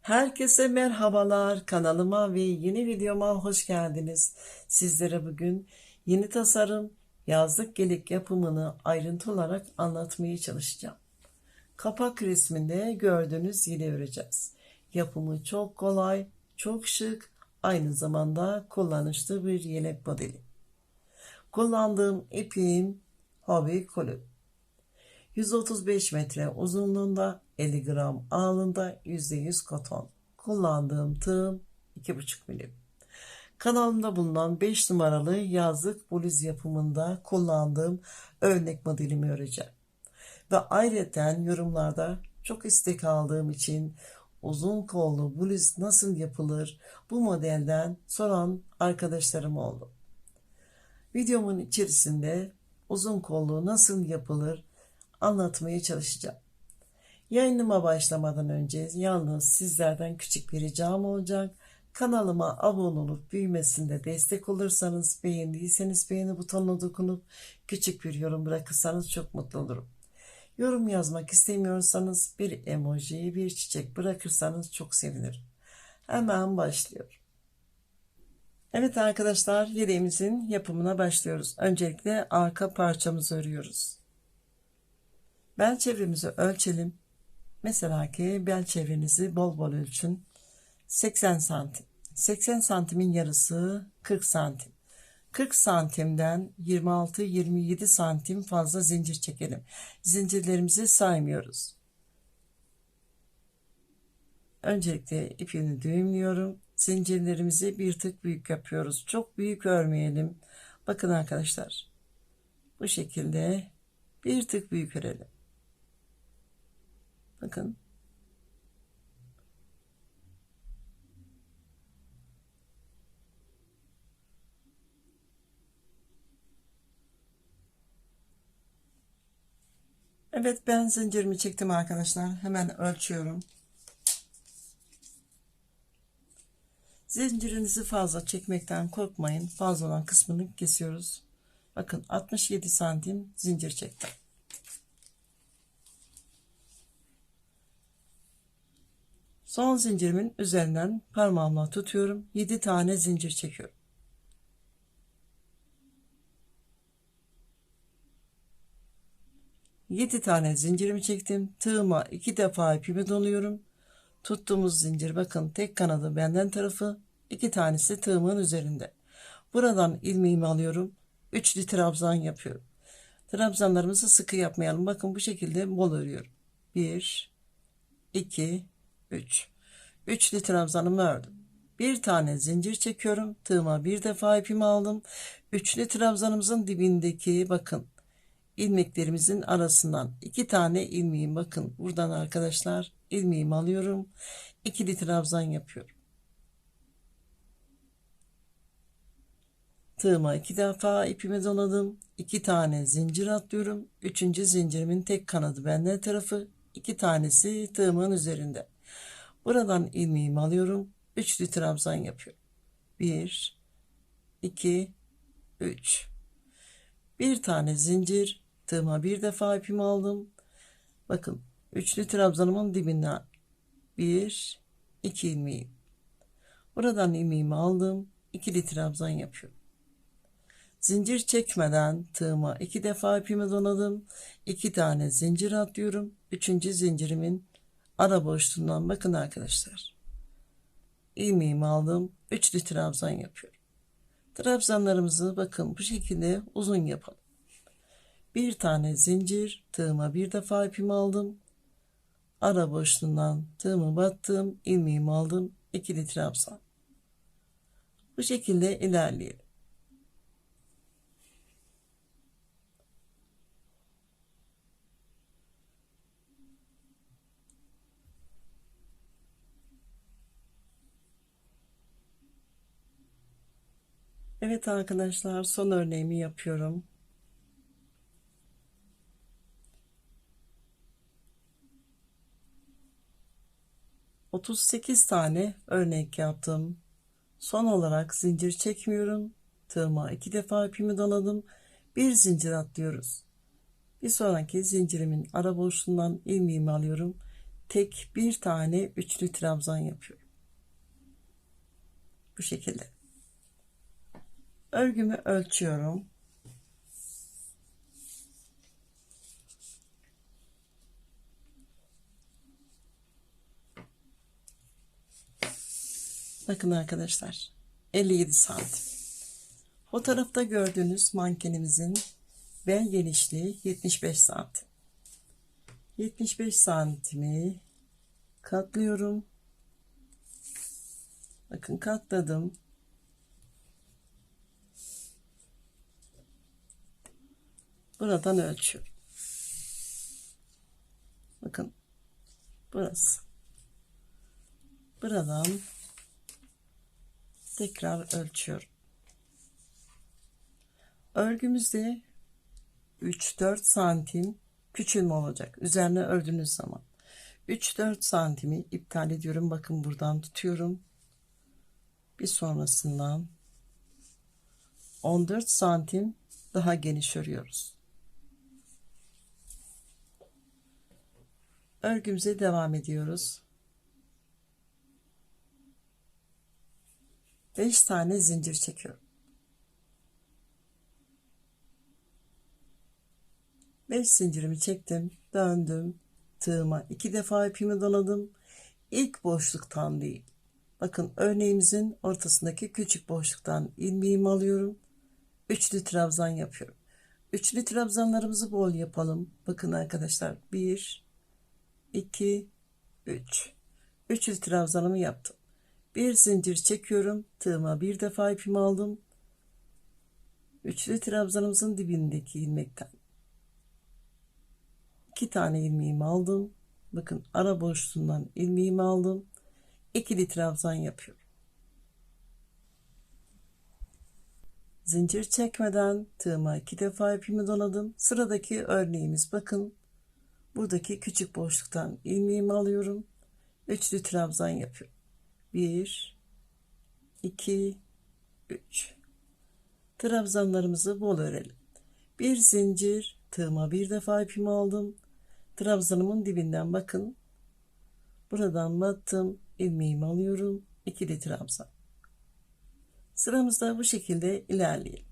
Herkese merhabalar, kanalıma ve yeni videoma hoş geldiniz. Sizlere bugün yeni tasarım yazlık yelek yapımını ayrıntı olarak anlatmaya çalışacağım. Kapak resminde gördüğünüz yeleği öreceğiz. Yapımı çok kolay, çok şık, aynı zamanda kullanışlı bir yelek modeli. Kullandığım ipim Hobby Kolu. 135 metre uzunluğunda, 50 gram ağırlığında, %100 koton. Kullandığım tığım 2,5 milim. Kanalımda bulunan 5 numaralı yazlık bluz yapımında kullandığım örnek modelimi öreceğim. Ve ayrıca yorumlarda çok istek aldığım için uzun kollu bluz nasıl yapılır bu modelden soran arkadaşlarım oldu. Videomun içerisinde uzun kollu nasıl yapılır anlatmaya çalışacağım. Yayınıma başlamadan önce yalnız sizlerden küçük bir ricam olacak. Kanalıma abone olup büyümesinde destek olursanız, beğendiyseniz beğeni butonuna dokunup küçük bir yorum bırakırsanız çok mutlu olurum. Yorum yazmak istemiyorsanız bir emoji, bir çiçek bırakırsanız çok sevinirim. Hemen başlıyor. Evet arkadaşlar, yeleğimizin yapımına başlıyoruz. Öncelikle arka parçamızı örüyoruz. Bel çevremizi ölçelim. Mesela ki bel çevrenizi bol bol ölçün. 80 santim. 80 santimin yarısı 40 santim. 40 santimden 26-27 santim fazla zincir çekelim. Zincirlerimizi saymıyoruz. Öncelikle ipini düğümlüyorum. Zincirlerimizi bir tık büyük yapıyoruz. Çok büyük örmeyelim. Bakın arkadaşlar. Bu şekilde bir tık büyük örelim. Bakın. Evet, ben zincirimi çektim arkadaşlar. Hemen ölçüyorum. Zincirinizi fazla çekmekten korkmayın. Fazla olan kısmını kesiyoruz. Bakın 67 santim zincir çektim. Son zincirimin üzerinden parmağımla tutuyorum. 7 tane zincir çekiyorum. Yedi tane zincirimi çektim. Tığıma 2 defa ipimi doluyorum. Tuttuğumuz zincir, bakın tek kanadı benden tarafı, 2 tanesi tığımın üzerinde. Buradan ilmeğimi alıyorum. Üçlü trabzan yapıyorum. Trabzanlarımızı sıkı yapmayalım. Bakın bu şekilde bol örüyorum. 1 2 3. Üçlü trabzanımı ördüm. Bir tane zincir çekiyorum. Tığıma bir defa ipimi aldım. Üçlü trabzanımızın dibindeki, bakın, ilmeklerimizin arasından 2 tane ilmeğim, bakın buradan arkadaşlar, ilmeğimi alıyorum. İkili trabzan yapıyorum. Tığıma 2 defa ipimi doladım. 2 tane zincir atlıyorum. Üçüncü zincirimin tek kanadı benden tarafı. 2 tanesi tığımın üzerinde. Buradan ilmeğimi alıyorum. Üçlü trabzan yapıyorum. 1 2 3. Bir tane zincir, tığıma bir defa ipimi aldım. Bakın üçlü trabzanımın dibinden 1 2 ilmeğim. Buradan ilmeğimi aldım. İkili trabzan yapıyorum. Zincir çekmeden tığıma 2 defa ipimi doladım. 2 tane zincir atlıyorum. Üçüncü zincirimin ara boşluğundan, bakın arkadaşlar, ilmeğimi aldım. Üçlü trabzan yapıyorum. Trabzanlarımızı bakın bu şekilde uzun yapalım. Bir tane zincir, tığıma bir defa ipimi aldım. Ara boşluğundan tığımı battım, ilmeğimi aldım. İkili trabzan. Bu şekilde ilerleyelim. Evet arkadaşlar, son örneğimi yapıyorum. ...38 tane örnek yaptım. Son olarak zincir çekmiyorum. Tığıma 2 defa ipimi doladım. Bir zincir atlıyoruz. Bir sonraki zincirimin ara boşluğundan ilmeğimi alıyorum. tek bir tane üçlü trabzan yapıyorum. Bu şekilde. Örgümü ölçüyorum. Bakın arkadaşlar, 57 santim. Fotoğrafta gördüğünüz mankenimizin bel genişliği 75 santim. 75 santimi katlıyorum. Bakın katladım. Buradan ölçüyorum. Bakın burası. Buradan tekrar ölçüyorum. Örgümüzde 3-4 santim küçülme olacak. Üzerine ördüğünüz zaman 3-4 santimi iptal ediyorum. Bakın buradan tutuyorum. Bir sonrasından 14 santim daha geniş örüyoruz. Örgümüze devam ediyoruz. 5 tane zincir çekiyorum. 5 zincirimi çektim, döndüm, tığıma 2 defa ipimi doladım. İlk boşluktan değil. Bakın örneğimizin ortasındaki küçük boşluktan ilmeğimi alıyorum. Üçlü trabzan yapıyorum. Üçlü trabzanlarımızı bol yapalım. Bakın arkadaşlar, 1 2 3. Üçlü trabzanımı yaptım. Bir zincir çekiyorum. Tığıma bir defa ipimi aldım. Üçlü trabzanımızın dibindeki ilmekten 2 tane ilmeğimi aldım. Bakın ara boşluğundan ilmeğimi aldım. İkili trabzan yapıyorum. Zincir çekmeden tığıma 2 defa ipimi doladım. Sıradaki örneğimiz, bakın buradaki küçük boşluktan ilmeğimi alıyorum. Üçlü trabzan yapıyorum. 1 2 3. Trabzanlarımızı bol örelim. Bir zincir, tığıma bir defa ipimi aldım. Trabzanımın dibinden bakın. Buradan battım. İlmeğimi alıyorum. İkili trabzan. Sıramızda bu şekilde ilerleyelim.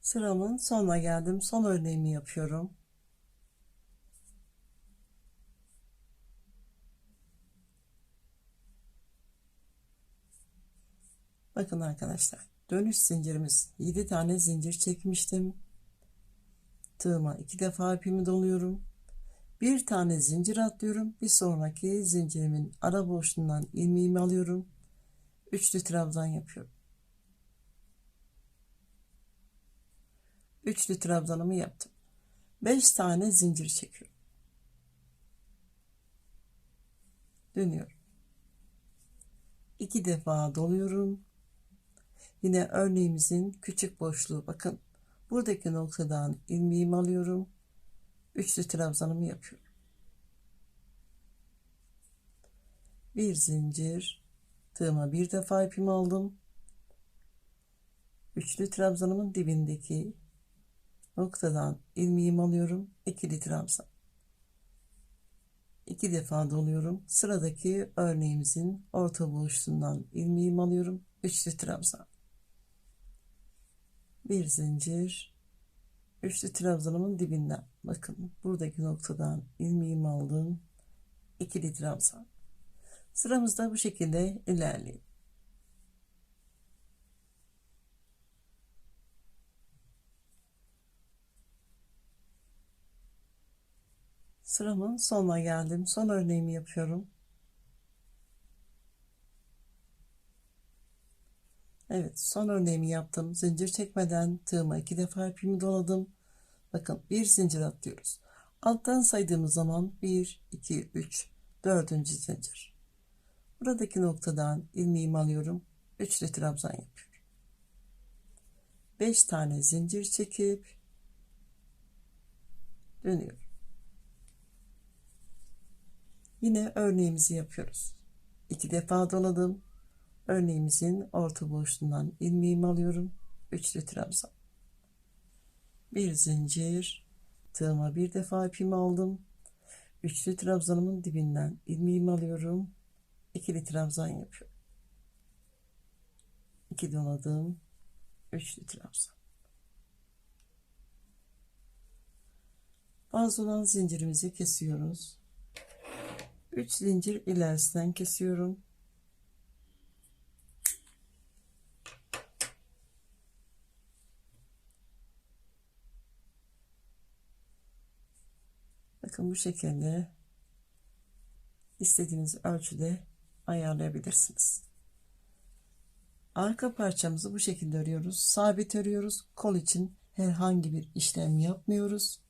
Sıramın sonuna geldim. Son örneğimi yapıyorum. Bakın arkadaşlar, dönüş zincirimiz 7 tane zincir çekmiştim. Tığıma 2 defa ipimi doluyorum. Bir tane zincir atlıyorum. Bir sonraki zincirimin ara boşluğundan ilmeğimi alıyorum. Üçlü trabzan yapıyorum. Üçlü trabzanımı yaptım. 5 tane zincir çekiyorum. Dönüyorum. 2 defa doluyorum. Yine örneğimizin küçük boşluğu, bakın buradaki noktadan ilmeğimi alıyorum. Üçlü trabzanımı yapıyorum. Bir zincir, tığıma bir defa ipimi aldım. Üçlü trabzanımın dibindeki noktadan ilmeğimi alıyorum. İkili trabzan. 2 defa doluyorum. Sıradaki örneğimizin orta boşluğundan ilmeğimi alıyorum. Üçlü trabzan. Bir zincir, üçlü trabzanımın dibinden, bakın buradaki noktadan ilmeğimi aldım. İkili trabzan. Sıramızda bu şekilde ilerleyelim. Sıramın sonuna geldim. Son örneğimi yapıyorum. Evet, son örneğimi yaptım. Zincir çekmeden tığıma 2 defa ipimi doladım. Bakın bir zincir atlıyoruz. Alttan saydığımız zaman 1 2 3 dördüncü zincir. Buradaki noktadan ilmeğimi alıyorum. Üçlü trabzan yapıyorum. 5 tane zincir çekip dönüyorum. Yine örneğimizi yapıyoruz. 2 defa doladım. Örneğimizin orta boşluğundan ilmeğimi alıyorum. Üçlü trabzan. Bir zincir, tığıma bir defa ipimi aldım. Üçlü trabzanımın dibinden ilmeğimi alıyorum. İkili trabzan yapıyorum. 2 doladım. Üçlü trabzan. Fazla olan zincirimizi kesiyoruz. 3 zincir ilerisinden kesiyorum. Bakın bu şekilde istediğiniz ölçüde ayarlayabilirsiniz. Arka parçamızı bu şekilde örüyoruz. Sabit örüyoruz. Kol için herhangi bir işlem yapmıyoruz.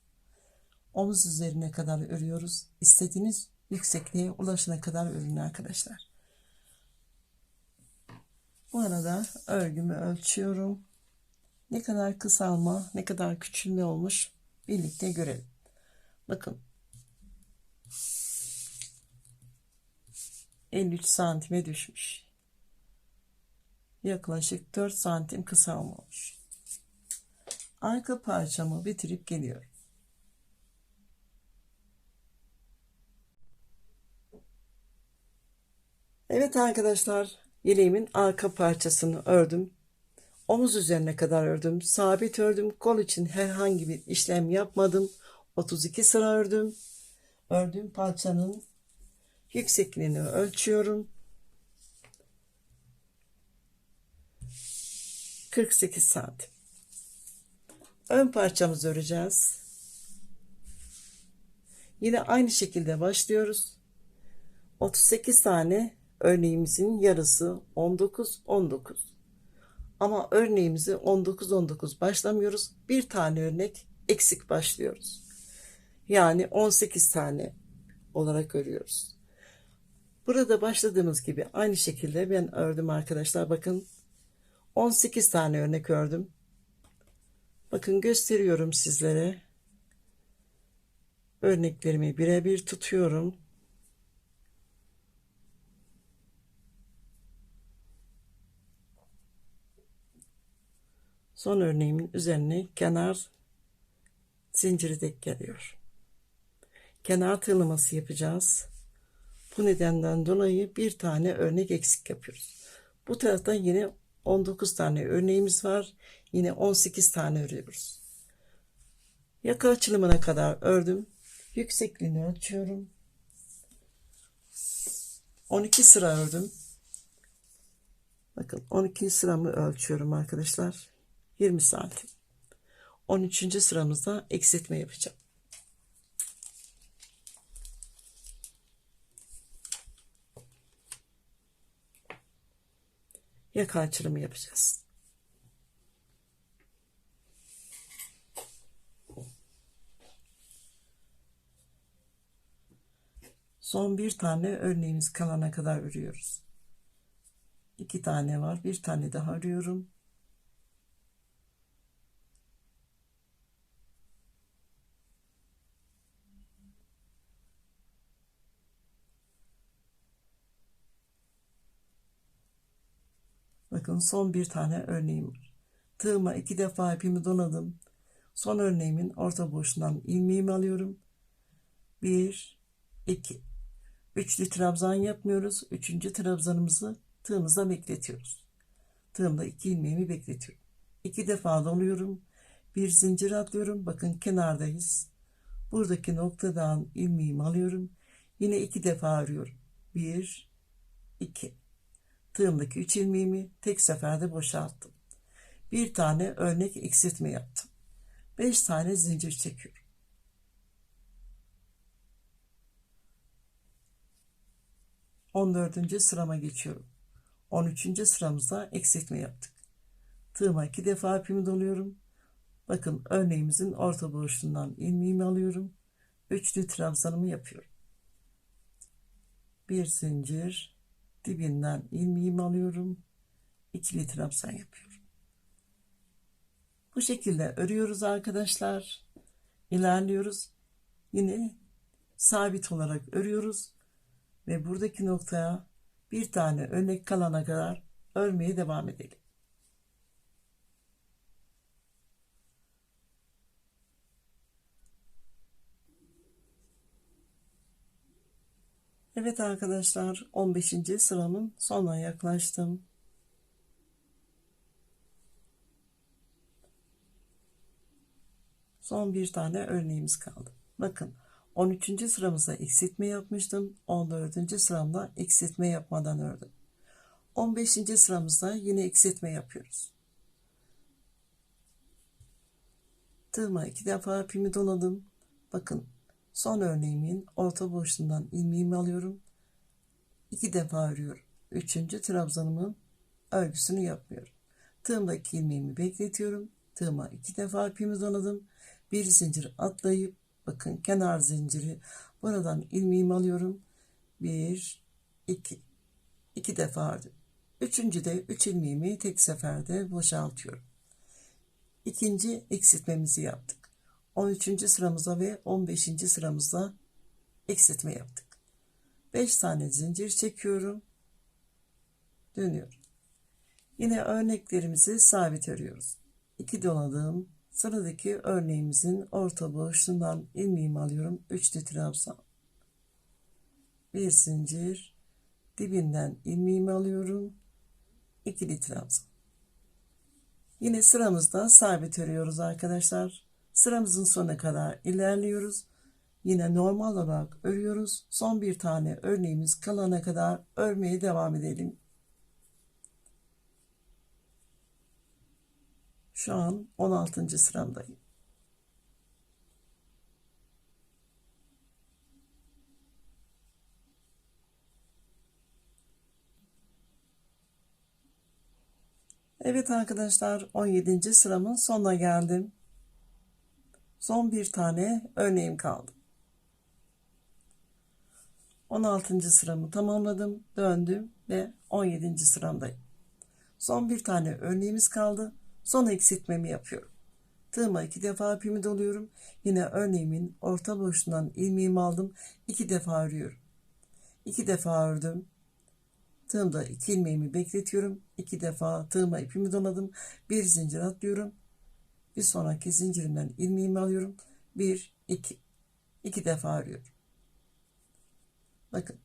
Omuz üzerine kadar örüyoruz. İstediğiniz yüksekliğe ulaşana kadar örün arkadaşlar. Bu arada örgümü ölçüyorum. Ne kadar kısalma, ne kadar küçülme olmuş birlikte görelim. Bakın 53 santime düşmüş. Yaklaşık 4 santim kısalma olmuş. Arka parçamı bitirip geliyorum. Evet arkadaşlar, yeleğimin arka parçasını ördüm. Omuz üzerine kadar ördüm. Sabit ördüm. Kol için herhangi bir işlem yapmadım. 32 sıra ördüm. Ördüğüm parçanın yüksekliğini ölçüyorum. 48 santim. Ön parçamızı öreceğiz. Yine aynı şekilde başlıyoruz. 38 tane örneğimizin yarısı 19 19. Ama örneğimizi 19 19 başlamıyoruz. Bir tane örnek eksik başlıyoruz. Yani 18 tane olarak örüyoruz. Burada başladığımız gibi aynı şekilde ben ördüm arkadaşlar. Bakın 18 tane örnek ördüm. Bakın gösteriyorum sizlere. Örneklerimi birebir tutuyorum. Son örneğimin üzerine kenar zinciri denk geliyor. Kenar tığlaması yapacağız. Bu nedenden dolayı bir tane örnek eksik yapıyoruz. Bu taraftan yine 19 tane örneğimiz var. Yine 18 tane örüyoruz. Yaka açılımına kadar ördüm. Yüksekliğini ölçüyorum. 12 sıra ördüm. Bakın 12 sıramı ölçüyorum arkadaşlar. 20 santim. 13. sıramızda eksiltme yapacağım. Yaka açılımı yapacağız. Son bir tane örneğimiz kalana kadar örüyoruz. 2 tane var. Bir tane daha örüyorum. Bakın son bir tane örneğim var. Tığıma 2 defa ipimi doladım. Son örneğimin orta boşluğundan ilmeğimi alıyorum. 1 2 üçlü trabzan yapmıyoruz. Üçüncü trabzanımızı tığımıza bekletiyoruz. Tığımda 2 ilmeğimi bekletiyorum. 2 defa doluyorum. Bir zincir atlıyorum. Bakın kenardayız. Buradaki noktadan ilmeğimi alıyorum. Yine 2 defa örüyorum. 1 2 tığımdaki 3 ilmeğimi tek seferde boşalttım. Bir tane örnek eksiltme yaptım. 5 tane zincir çekiyorum. 14. sırama geçiyorum. 13. sıramızda eksiltme yaptık. Tığıma 2 defa ipimi doluyorum. Bakın örneğimizin orta boşluğundan ilmeğimi alıyorum. Üçlü trabzanımı yapıyorum. Bir zincir, dibinden ilmeğimi alıyorum. İkili trabzan yapıyorum. Bu şekilde örüyoruz arkadaşlar. İlerliyoruz. Yine sabit olarak örüyoruz ve buradaki noktaya bir tane örnek kalana kadar örmeye devam edelim. Evet arkadaşlar, 15. sıramın sonuna yaklaştım. Son bir tane örneğimiz kaldı. Bakın, 13. sıramızda eksiltme yapmıştım. 14. sıramda eksiltme yapmadan ördüm. 15. sıramızda yine eksiltme yapıyoruz. Tığıma 2 defa ipimi doladım. Bakın, son örneğimin orta boşluğundan ilmeğimi alıyorum. 2 defa örüyorum. 3. trabzanımın örgüsünü yapmıyorum. Tığımdaki ilmeğimi bekletiyorum. Tığıma 2 defa ipimi doladım. Bir zincir atlayıp, bakın, kenar zinciri, buradan ilmeğimi alıyorum. 1 2 2 defa ördüm. Üçüncüde 3 ilmeğimi tek seferde boşaltıyorum. İkinci eksiltmemizi yaptık. 13. sıramızda ve 15. sıramızda eksiltme yaptık. 5 tane zincir çekiyorum. Dönüyorum. Yine örneklerimizi sabit örüyoruz. 2 doladığım sıradaki örneğimizin orta boşluğundan ilmeğimi alıyorum. 3'lü trabzan. Bir zincir, dibinden ilmeğimi alıyorum. 2'li trabzan. Yine sıramızda sabit örüyoruz arkadaşlar. Sıramızın sonuna kadar ilerliyoruz. Yine normal olarak örüyoruz. Son bir tane örneğimiz kalana kadar örmeye devam edelim. Şu an 16. sıramdayım. Evet arkadaşlar, 17. sıramın sonuna geldim. Son bir tane örneğim kaldı. 16. sıramı tamamladım, döndüm ve 17. sıramdayım. Son bir tane örneğimiz kaldı. Son eksiltmemi yapıyorum. Tığıma 2 defa ipimi doluyorum. Yine örneğimin orta boşluğundan ilmeğimi aldım. 2 defa örüyorum. 2 defa ördüm. Tığımda 2 ilmeğimi bekletiyorum. 2 defa tığıma ipimi doladım. Bir zincir atlıyorum. Bir sonraki zincirimden ilmeğimi alıyorum. 1 2 2 defa örüyorum. Bakın,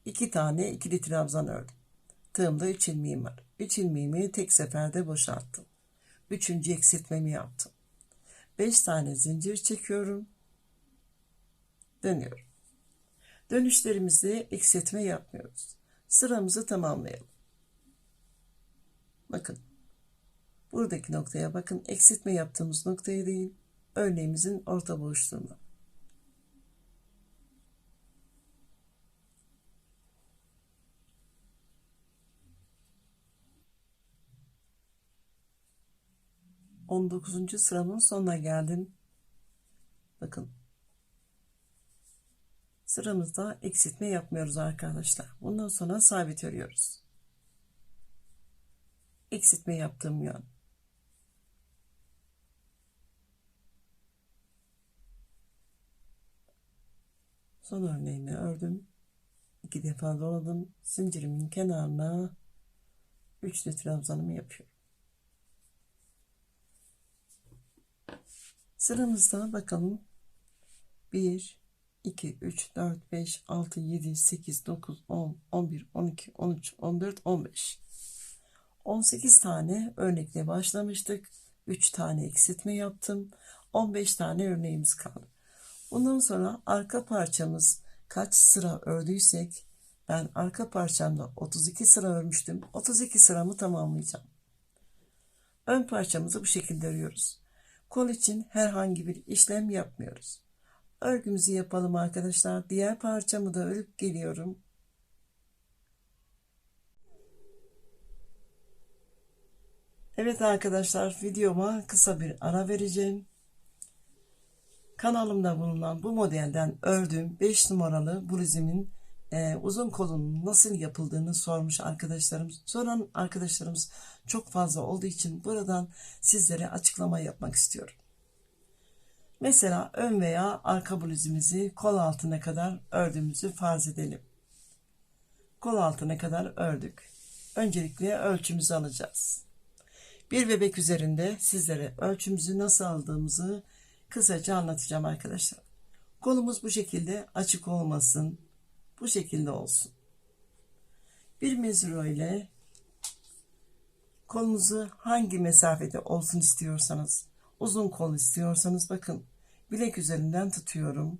2 tane ikili trabzan ördüm. Tığımda 3 ilmeğim var. 3 ilmeğimi tek seferde boşalttım. 3. eksiltmemi yaptım. 5 tane zincir çekiyorum. Dönüyorum. Dönüşlerimizde eksiltme yapmıyoruz. Sıramızı tamamlayalım. Bakın, buradaki noktaya bakın, eksiltme yaptığımız noktaya değil, örneğimizin orta boşluğuna. On 19. sıramın sonuna geldim. Bakın, sıramızda eksiltme yapmıyoruz arkadaşlar. Bundan sonra sabit örüyoruz. Eksiltme yaptığım yön. Son örneğimi ördüm. 2 defa doladım. Zincirimin kenarına 3'lü trabzanımı yapıyorum. Sıramızda bakalım, 1 2 3 4 5 6 7 8 9 10 11 12 13 14 15 18 tane örnekle başlamıştık. 3 tane eksiltme yaptım. 15 tane örneğimiz kaldı. Bundan sonra arka parçamız kaç sıra ördüysek, ben arka parçamda 32 sıra örmüştüm. 32 sıramı tamamlayacağım. Ön parçamızı bu şekilde örüyoruz. Kol için herhangi bir işlem yapmıyoruz. Örgümüzü yapalım arkadaşlar. Diğer parçamı da örüp geliyorum. Evet arkadaşlar, videoma kısa bir ara vereceğim. Kanalımda bulunan bu modelden ördüğüm 5 numaralı bluzumun uzun kolunun nasıl yapıldığını sormuş arkadaşlarımız. Soran arkadaşlarımız çok fazla olduğu için buradan sizlere açıklama yapmak istiyorum. Mesela ön veya arka bluzumuzu kol altına kadar ördüğümüzü farz edelim. Kol altına kadar ördük. öncelikle ölçümüzü alacağız. Bir bebek üzerinde sizlere ölçümüzü nasıl aldığımızı kısaca anlatacağım arkadaşlar. Kolumuz bu şekilde açık olmasın. Bu şekilde olsun. Bir mezuro ile kolunuzu hangi mesafede olsun istiyorsanız, uzun kol istiyorsanız bakın bilek üzerinden tutuyorum.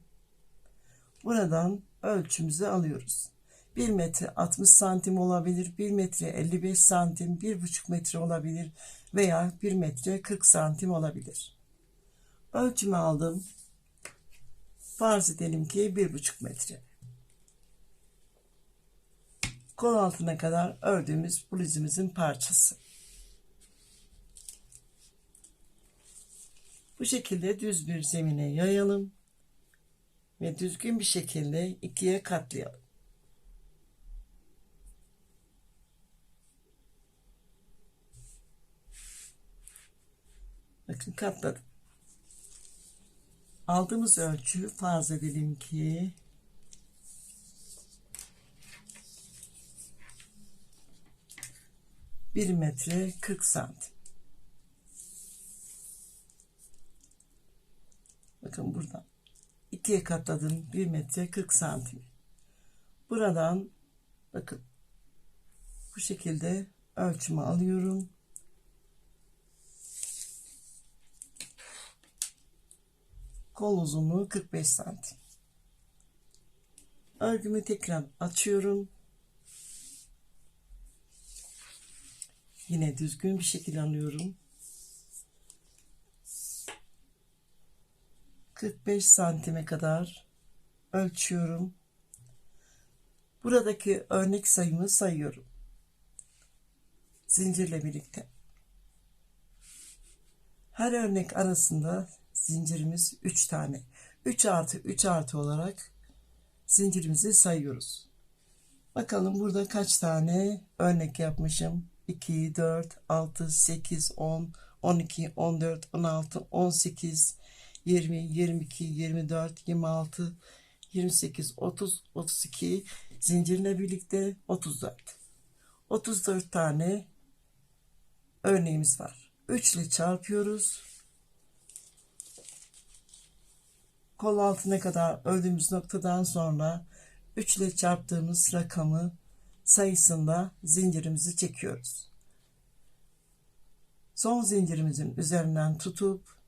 Buradan ölçümüzü alıyoruz. 1 metre 60 santim olabilir, 1 metre 55 santim, 1,5 metre olabilir veya 1 metre 40 santim olabilir. Ölçümü aldım. Farz edelim ki 1,5 metre. Kol altına kadar ördüğümüz bluzumuzun parçası. Bu şekilde düz bir zemine yayalım ve düzgün bir şekilde ikiye katlayalım. Bakın katladım. Aldığımız ölçü farz edelim ki 1 metre 40 santim. Bakın buradan ikiye katladım 1 metre 40 santim. Buradan bakın bu şekilde ölçümü alıyorum. Kol uzunluğu 45 santim. Örgümü tekrar açıyorum. Yine düzgün bir şekilde alıyorum. 45 santime kadar ölçüyorum. Buradaki örnek sayımı sayıyorum. Zincirle birlikte. Her örnek arasında zincirimiz 3 tane. 3 artı 3 artı olarak zincirimizi sayıyoruz. Bakalım burada kaç tane örnek yapmışım. 2, 4, 6, 8, 10, 12, 14, 16, 18, 20, 22, 24, 26, 28, 30, 32 zincirle birlikte 34. 34 tane örneğimiz var. 3 ile çarpıyoruz. Kol altına kadar ördüğümüz noktadan sonra 3 ile çarptığımız rakamı sayısında zincirimizi çekiyoruz. Son zincirimizin üzerinden tutup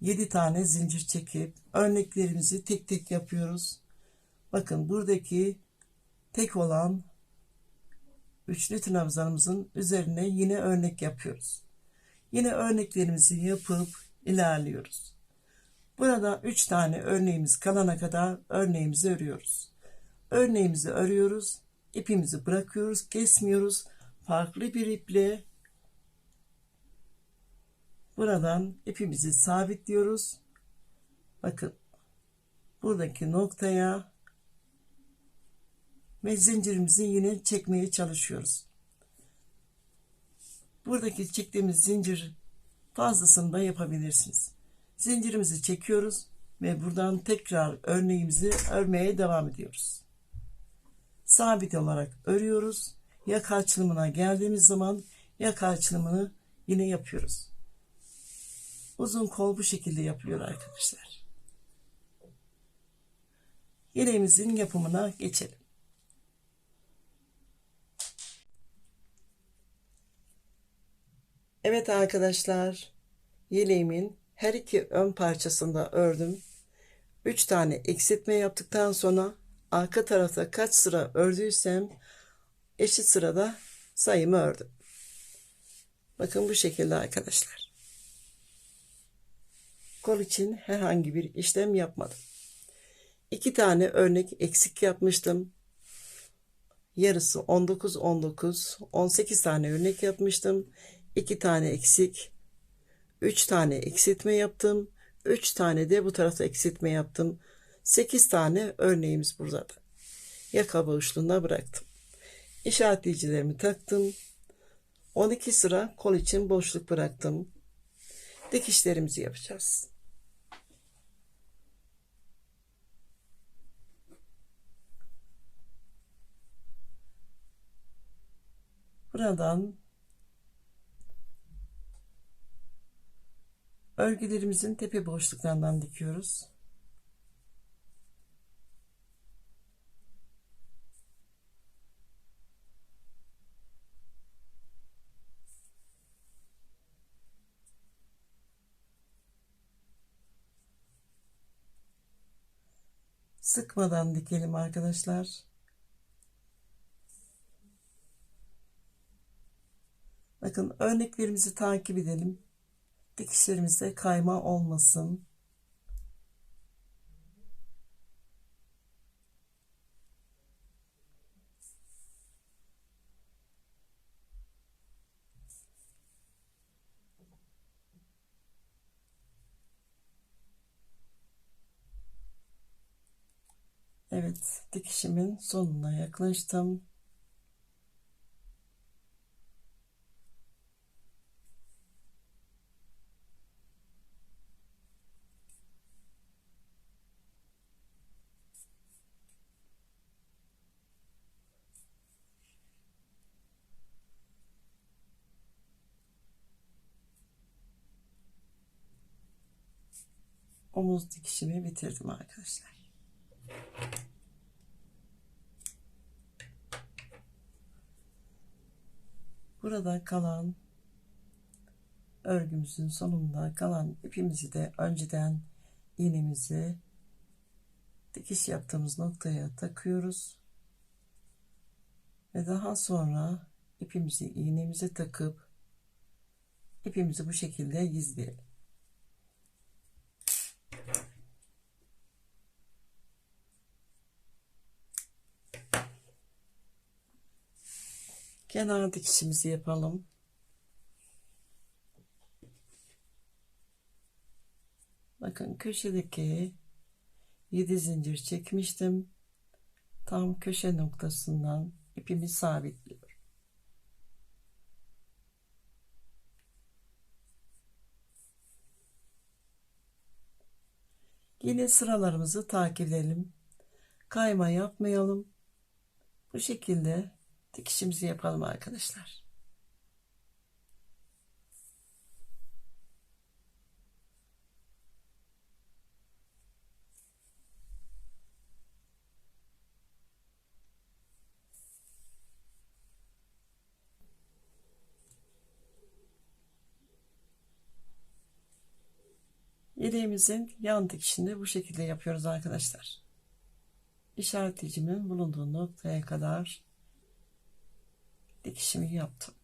7 tane zincir çekip örneklerimizi tek tek yapıyoruz. Bakın buradaki tek olan üçlü trabzanımızın üzerine yine örnek yapıyoruz. Yine örneklerimizi yapıp ilerliyoruz. Burada 3 tane örneğimiz kalana kadar örneğimizi örüyoruz. Örneğimizi örüyoruz. İpimizi bırakıyoruz. Kesmiyoruz. Farklı bir iple buradan ipimizi sabitliyoruz. Bakın buradaki noktaya ve zincirimizi yine çekmeye çalışıyoruz. Buradaki çektiğimiz zincir fazlasını da yapabilirsiniz. Zincirimizi çekiyoruz ve buradan tekrar örneğimizi örmeye devam ediyoruz. Sabit olarak örüyoruz. Yaka açılımına geldiğimiz zaman yaka açılımını yine yapıyoruz. Uzun kol bu şekilde yapılıyor arkadaşlar. Yeleğimizin yapımına geçelim. Evet arkadaşlar, yeleğimin her iki ön parçasında ördüm. 3 tane eksiltme yaptıktan sonra arka tarafta kaç sıra ördüysem eşit sırada sayımı ördüm. Bakın bu şekilde arkadaşlar. Kol için herhangi bir işlem yapmadım. 2 tane örnek eksik yapmıştım. Yarısı 19 19 18 tane örnek yapmıştım. 2 tane eksik, 3 tane eksiltme yaptım. 3 tane de bu tarafta eksiltme yaptım. 8 tane örneğimiz burada da. Yaka boşluğuna bıraktım. İşaretleyicilerimi taktım. 12 sıra kol için boşluk bıraktım. Dikişlerimizi yapacağız. Buradan örgülerimizin tepe boşluklarından dikiyoruz. Sıkmadan dikelim arkadaşlar. Bakın örneklerimizi takip edelim. Dikişlerimizde kayma olmasın. Evet, dikişimin sonuna yaklaştım. Omuz dikişimi bitirdim arkadaşlar. Burada kalan örgümüzün sonunda kalan ipimizi de önceden iğnemizi dikiş yaptığımız noktaya takıyoruz ve daha sonra ipimizi iğnemize takıp ipimizi bu şekilde gizleyelim. Kenar dikişimizi yapalım. Bakın köşedeki 7 zincir çekmiştim. Tam köşe noktasından ipimi sabitliyorum. Yine sıralarımızı takip edelim. Kayma yapmayalım. Bu şekilde dikişimizi yapalım arkadaşlar. Yeleğimizin yan dikişini bu şekilde yapıyoruz arkadaşlar. İşareticimin bulunduğu noktaya kadar dikişimi yaptım.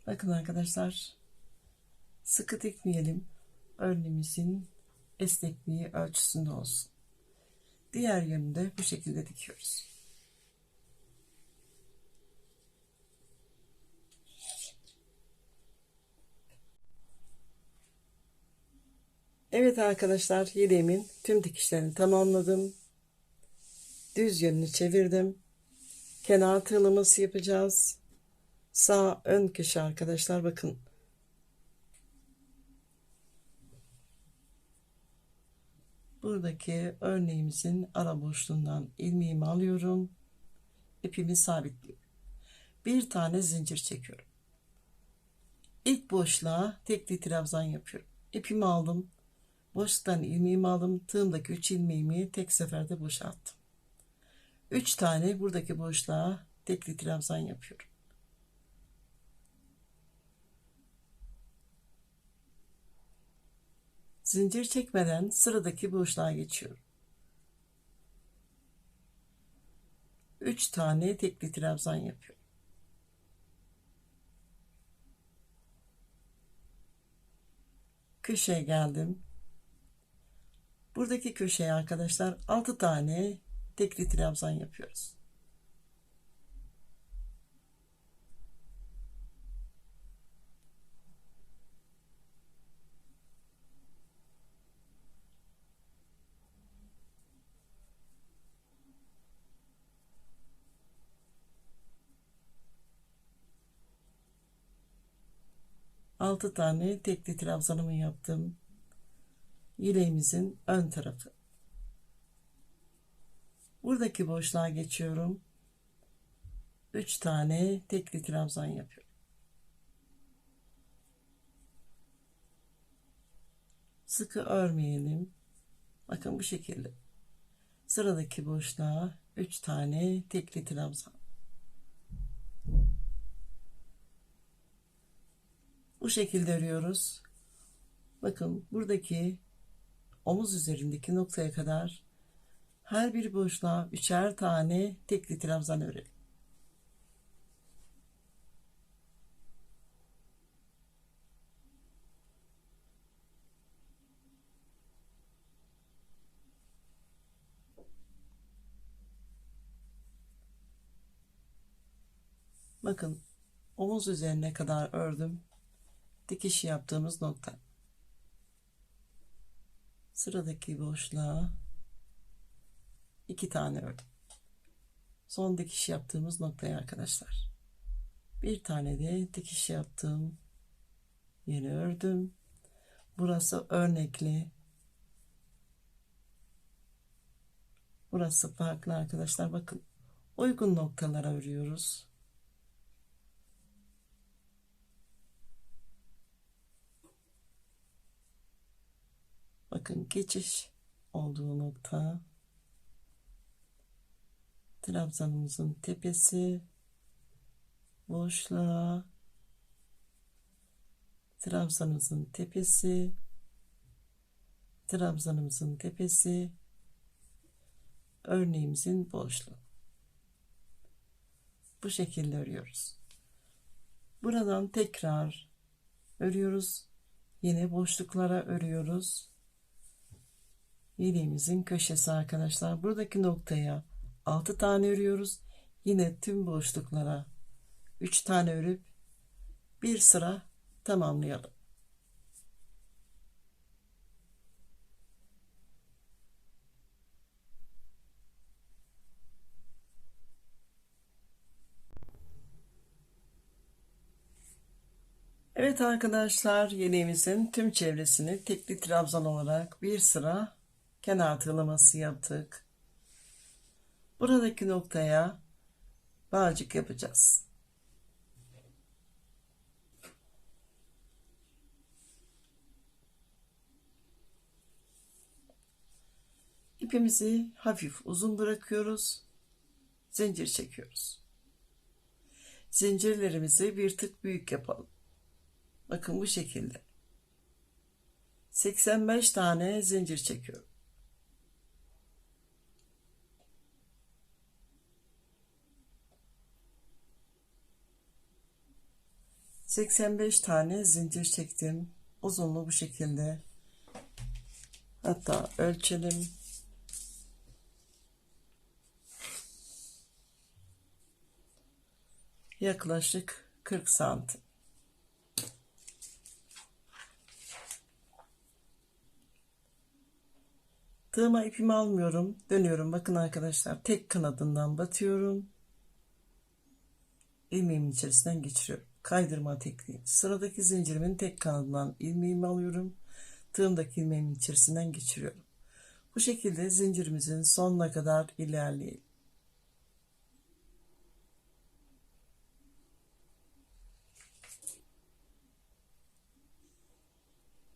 Bakın arkadaşlar, sıkı dikmeyelim. Örneğimizin esnekliği ölçüsünde olsun. Diğer yönünü de bu şekilde dikiyoruz. Evet arkadaşlar, yeleğimin tüm dikişlerini tamamladım. Düz yönünü çevirdim. Kenar tığlaması yapacağız. Sağ ön köşe arkadaşlar, bakın. Buradaki örneğimizin ara boşluğundan ilmeğimi alıyorum. İpimi sabitliyorum. Bir tane zincir çekiyorum. İlk boşluğa tekli trabzan yapıyorum. İpimi aldım. Boşluktan ilmeğimi aldım. Tığımdaki 3 ilmeğimi tek seferde boşalttım. 3 tane buradaki boşluğa tekli trabzan yapıyorum. Zincir çekmeden sıradaki boşluğa geçiyorum. 3 tane tekli trabzan yapıyorum. Köşeye geldim. Buradaki köşeye arkadaşlar 6 tane tekli trabzan yapıyoruz. 6 tane tekli trabzanımı yaptım. Yeleğimizin ön tarafı. Buradaki boşluğa geçiyorum. 3 tane tekli trabzan yapıyorum. Sıkı örmeyelim. Bakın bu şekilde. Sıradaki boşluğa 3 tane tekli trabzan. Bu şekilde örüyoruz. Bakın buradaki omuz üzerindeki noktaya kadar her bir boşluğa 3'er tane tekli trabzan örelim. Bakın omuz üzerine kadar ördüm. Dikiş yaptığımız nokta. Sıradaki boşluğa 2 tane ördüm. Son dikiş yaptığımız noktaya arkadaşlar. Bir tane de dikiş yaptım. Yeni ördüm. Burası örnekli. Burası farklı arkadaşlar. Bakın uygun noktalara örüyoruz. Bakın geçiş olduğu nokta. Trabzanımızın tepesi. Boşluğa. Trabzanımızın tepesi. Trabzanımızın tepesi. Örneğimizin boşluğu. Bu şekilde örüyoruz. Buradan tekrar örüyoruz. Yine boşluklara örüyoruz. Yeleğimizin köşesi arkadaşlar. Buradaki noktaya 6 tane örüyoruz. Yine tüm boşluklara 3 tane örüp bir sıra tamamlayalım. Evet arkadaşlar, yeleğimizin tüm çevresini tekli trabzan olarak bir sıra kenar tığlaması yaptık. Buradaki noktaya bağcık yapacağız. İpimizi hafif uzun bırakıyoruz. Zincir çekiyoruz. Zincirlerimizi bir tık büyük yapalım. Bakın bu şekilde. 85 tane zincir çekiyorum. ...85 tane zincir çektim. Uzunluğu bu şekilde. Hatta ölçelim. Yaklaşık 40 santim. Tığıma ipimi almıyorum. Dönüyorum. Bakın arkadaşlar, tek kanadından batıyorum. İlmeğimin içerisinden geçiriyorum. Kaydırma tekniği. Sıradaki zincirimin tek kanadından ilmeğimi alıyorum. Tığımdaki ilmeğimin içerisinden geçiriyorum. Bu şekilde zincirimizin sonuna kadar ilerleyelim.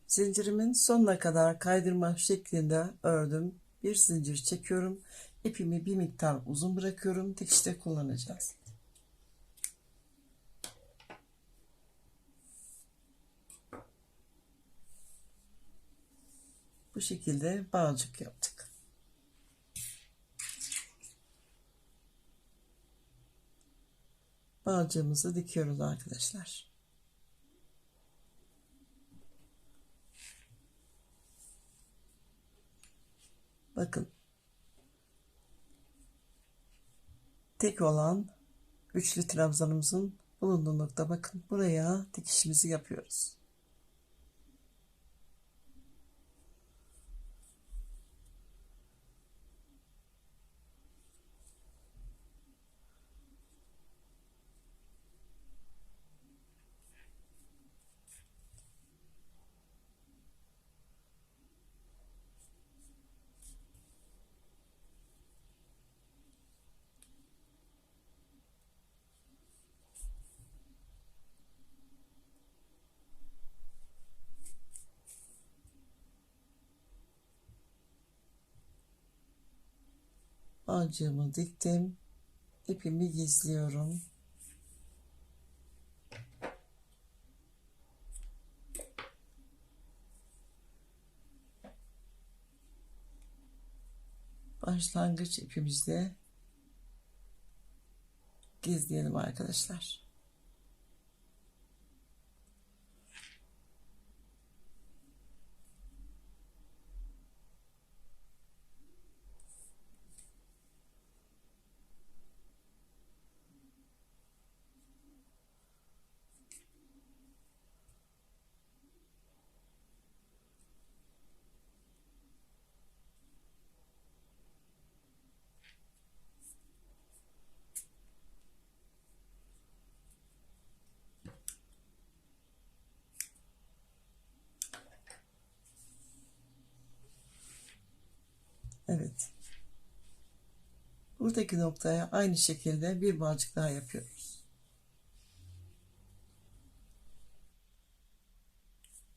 Zincirimin sonuna kadar kaydırma şeklinde ördüm. Bir zincir çekiyorum. İpimi bir miktar uzun bırakıyorum. Dikişte kullanacağız. Bu şekilde bağcık yaptık. Bağcığımızı dikiyoruz arkadaşlar. Bakın. Tek olan üçlü trabzanımızın bulunduğu nokta, bakın buraya dikişimizi yapıyoruz. Ağacımı diktim. İpimi gizliyorum. Başlangıç ipimizde gizleyelim arkadaşlar. Evet. Buradaki noktaya aynı şekilde bir bağcık daha yapıyoruz.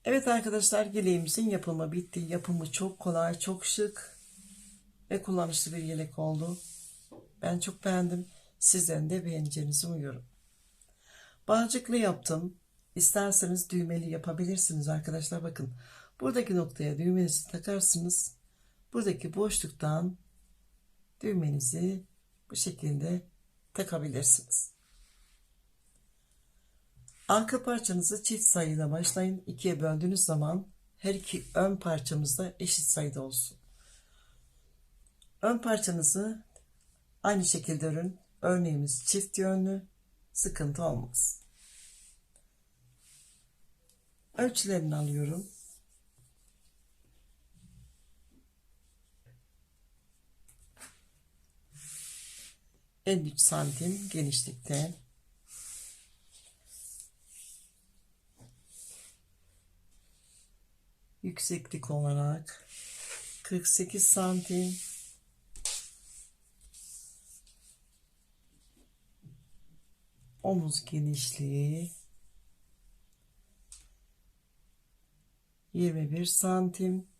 Evet arkadaşlar, yeleğimizin yapımı bitti. Yapımı çok kolay, çok şık ve kullanışlı bir yelek oldu. Ben çok beğendim. Sizlerin de beğeneceğinizi umuyorum. Bağcıklı yaptım. İsterseniz düğmeli yapabilirsiniz arkadaşlar. Bakın, buradaki noktaya düğmenizi takarsınız. Buradaki boşluktan düğmenizi bu şekilde takabilirsiniz. Arka parçanızı çift sayıyla başlayın. İkiye böldüğünüz zaman her iki ön parçamız da eşit sayıda olsun. Ön parçanızı aynı şekilde örün. Örneğimiz çift yönlü, sıkıntı olmaz. Ölçülerini alıyorum. 53 santim genişlikte. Yükseklik olarak 48 santim. Omuz genişliği 21 santim.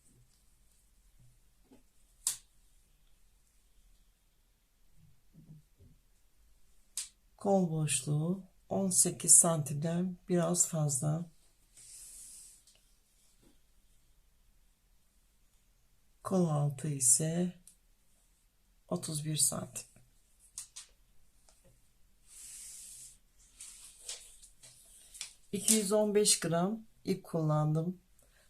Kol boşluğu 18 santimden biraz fazla. Kol altı ise 31 santim. ...215 gram ip kullandım.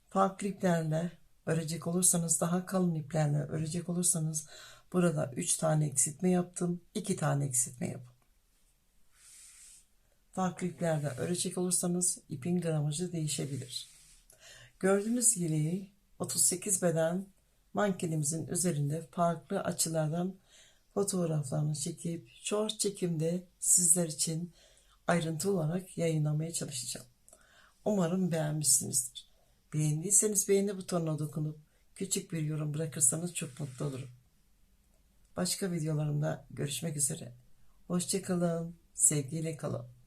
Farklı iplerle örecek olursanız, daha kalın iplerle örecek olursanız burada 3 tane eksiltme yaptım. 2 tane eksiltme yapın. Farklı iplerle örecek olursanız ipin gramajı değişebilir. Gördüğünüz gibi 38 beden mankenimizin üzerinde farklı açılardan fotoğraflarını çekip short çekimde sizler için ayrıntı olarak yayınlamaya çalışacağım. Umarım beğenmişsinizdir. Beğendiyseniz beğeni butonuna dokunup küçük bir yorum bırakırsanız çok mutlu olurum. Başka videolarımda görüşmek üzere. Hoşça kalın, sevgiyle kalın.